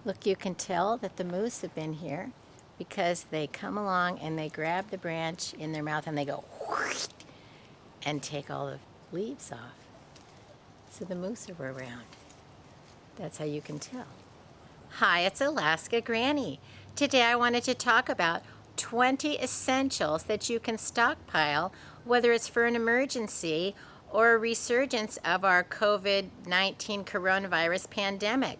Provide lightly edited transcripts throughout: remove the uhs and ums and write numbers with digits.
Look, you can tell that the moose have been here because they come along and they grab the branch in their mouth and they go and take all the leaves off. So the moose are around. That's how you can tell. Hi, it's Alaska Granny. Today I wanted to talk about 20 essentials that you can stockpile, whether it's for an emergency or a resurgence of our COVID-19 coronavirus pandemic.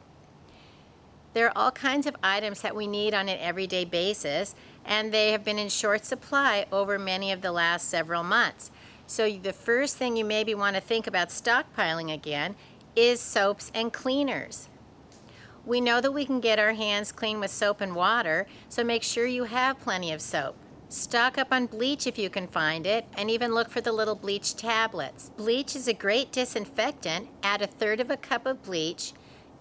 There are all kinds of items that we need on an everyday basis, and they have been in short supply over many of the last several months. So the first thing you maybe want to think about stockpiling again is soaps and cleaners. We know that we can get our hands clean with soap and water, so make sure you have plenty of soap. Stock up on bleach if you can find it, and even look for the little bleach tablets. Bleach is a great disinfectant. Add 1/3 of a cup of bleach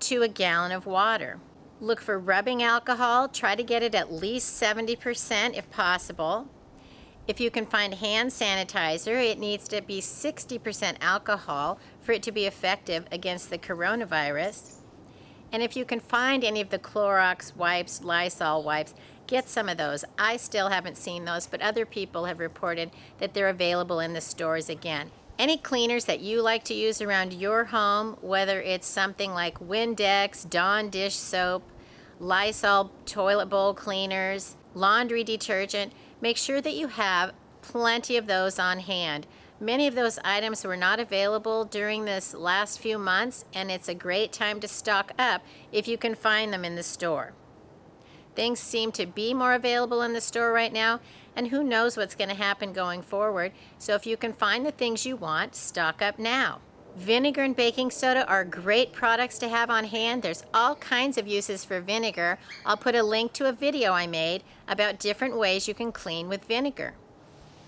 to a gallon of water. Look for rubbing alcohol. Try to get it at least 70% if possible. If you can find hand sanitizer, it needs to be 60% alcohol for it to be effective against the coronavirus. And if you can find any of the Clorox wipes, Lysol wipes, get some of those. I still haven't seen those, but other people have reported that they're available in the stores again. Any cleaners that you like to use around your home, whether it's something like Windex, Dawn dish soap, Lysol toilet bowl cleaners, laundry detergent, make sure that you have plenty of those on hand. Many of those items were not available during this last few months, and it's a great time to stock up if you can find them in the store. Things seem to be more available in the store right now, and who knows what's going to happen going forward. So if you can find the things you want, stock up now. Vinegar and baking soda are great products to have on hand. There's all kinds of uses for vinegar. I'll put a link to a video I made about different ways you can clean with vinegar.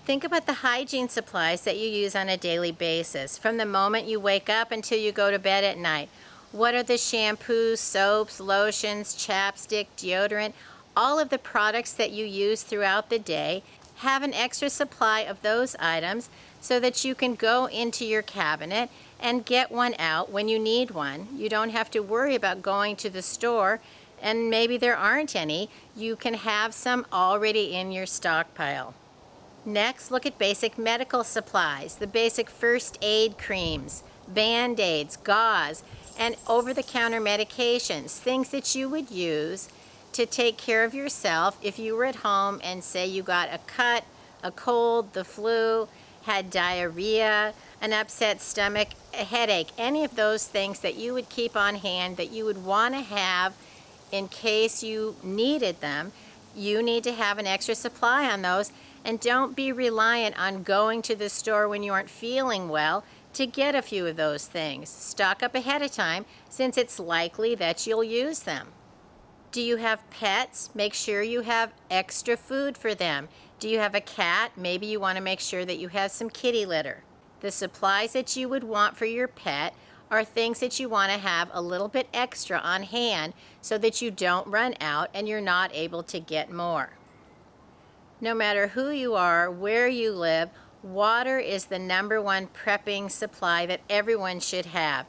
Think about the hygiene supplies that you use on a daily basis, from the moment you wake up until you go to bed at night. What are the shampoos, soaps, lotions, chapstick, deodorant, all of the products that you use throughout the day? Have an extra supply of those items so that you can go into your cabinet and get one out when you need one. You don't have to worry about going to the store and maybe there aren't any. You can have some already in your stockpile. Next, look at basic medical supplies, the basic first aid creams, Band-Aids, gauze, and over-the-counter medications, things that you would use to take care of yourself if you were at home and say you got a cut, a cold, the flu, had diarrhea, an upset stomach, a headache, any of those things that you would keep on hand that you would want to have in case you needed them. You need to have an extra supply on those, and don't be reliant on going to the store when you aren't feeling well to get a few of those things. Stock up ahead of time since it's likely that you'll use them. Do you have pets? Make sure you have extra food for them. Do you have a cat? Maybe you want to make sure that you have some kitty litter. The supplies that you would want for your pet are things that you want to have a little bit extra on hand so that you don't run out and you're not able to get more. No matter who you are, where you live, water is the #1 prepping supply that everyone should have.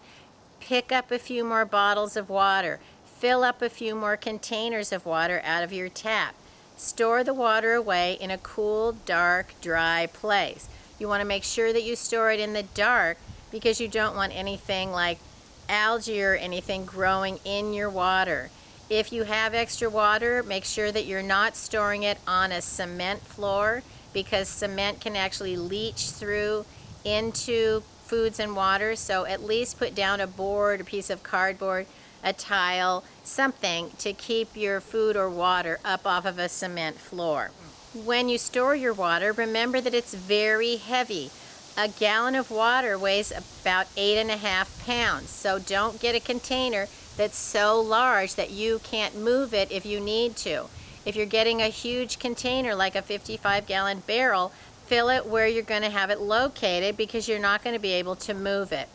Pick up a few more bottles of water. Fill up a few more containers of water out of your tap. Store the water away in a cool, dark, dry place. You want to make sure that you store it in the dark because you don't want anything like algae or anything growing in your water. If you have extra water, make sure that you're not storing it on a cement floor because cement can actually leach through into foods and water. So at least put down a board, a piece of cardboard, a tile, something to keep your food or water up off of a cement floor. When you store your water, remember that it's very heavy. A gallon of water weighs about 8.5 pounds, so don't get a container that's so large that you can't move it if you need to. If you're getting a huge container like a 55-gallon barrel, fill it where you're going to have it located because you're not going to be able to move it.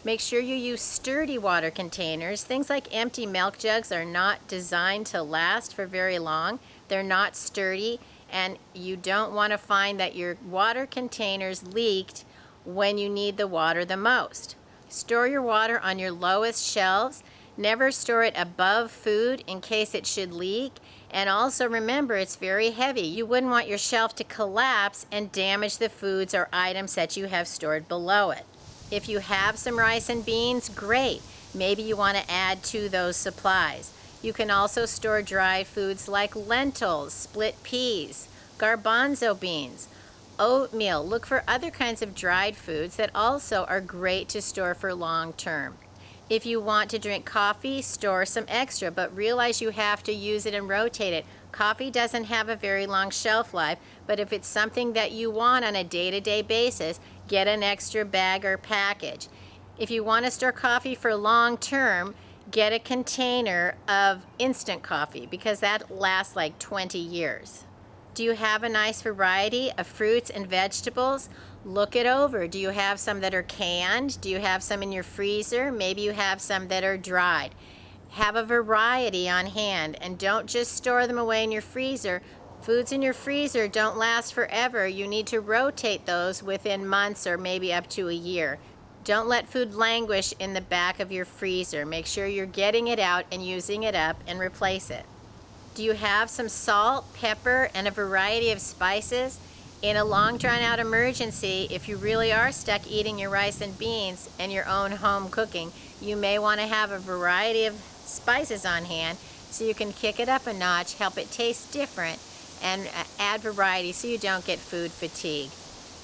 Make sure you use sturdy water containers. Things like empty milk jugs are not designed to last for very long. They're not sturdy, and you don't want to find that your water containers leaked when you need the water the most. Store your water on your lowest shelves. Never store it above food in case it should leak. And also remember, it's very heavy. You wouldn't want your shelf to collapse and damage the foods or items that you have stored below it. If you have some rice and beans, great. Maybe you want to add to those supplies. You can also store dried foods like lentils, split peas, garbanzo beans, oatmeal. Look for other kinds of dried foods that also are great to store for long term. If you want to drink coffee, store some extra, but realize you have to use it and rotate it. Coffee doesn't have a very long shelf life, but if it's something that you want on a day-to-day basis, get an extra bag or package. If you want to store coffee for long term, get a container of instant coffee because that lasts like 20 years. Do you have a nice variety of fruits and vegetables? Look it over. Do you have some that are canned? Do you have some in your freezer? Maybe you have some that are dried. Have a variety on hand and don't just store them away in your freezer. Foods in your freezer don't last forever. You need to rotate those within months or maybe up to a year. Don't let food languish in the back of your freezer. Make sure you're getting it out and using it up and replace it. Do you have some salt, pepper, and a variety of spices? In a long drawn-out emergency, if you really are stuck eating your rice and beans and your own home cooking, you may want to have a variety of spices on hand so you can kick it up a notch, help it taste different, and add variety so you don't get food fatigue.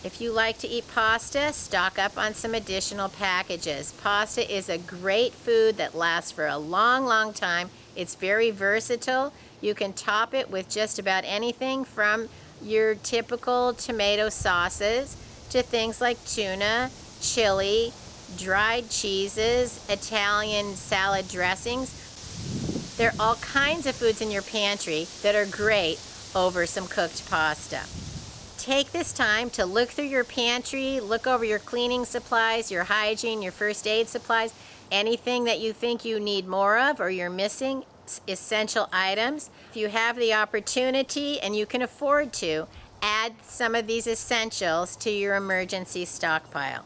If you like to eat pasta, stock up on some additional packages. Pasta is a great food that lasts for a long, long time. It's very versatile. You can top it with just about anything from your typical tomato sauces to things like tuna, chili, dried cheeses, Italian salad dressings. There are all kinds of foods in your pantry that are great over some cooked pasta. Take this time to look through your pantry, look over your cleaning supplies, your hygiene, your first aid supplies, anything that you think you need more of or you're missing, essential items. If you have the opportunity and you can afford to, add some of these essentials to your emergency stockpile.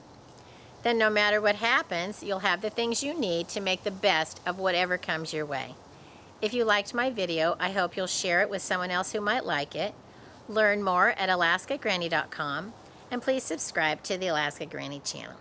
Then no matter what happens, you'll have the things you need to make the best of whatever comes your way. If you liked my video, I hope you'll share it with someone else who might like it. Learn more at alaskagranny.com, and please subscribe to the Alaska Granny channel.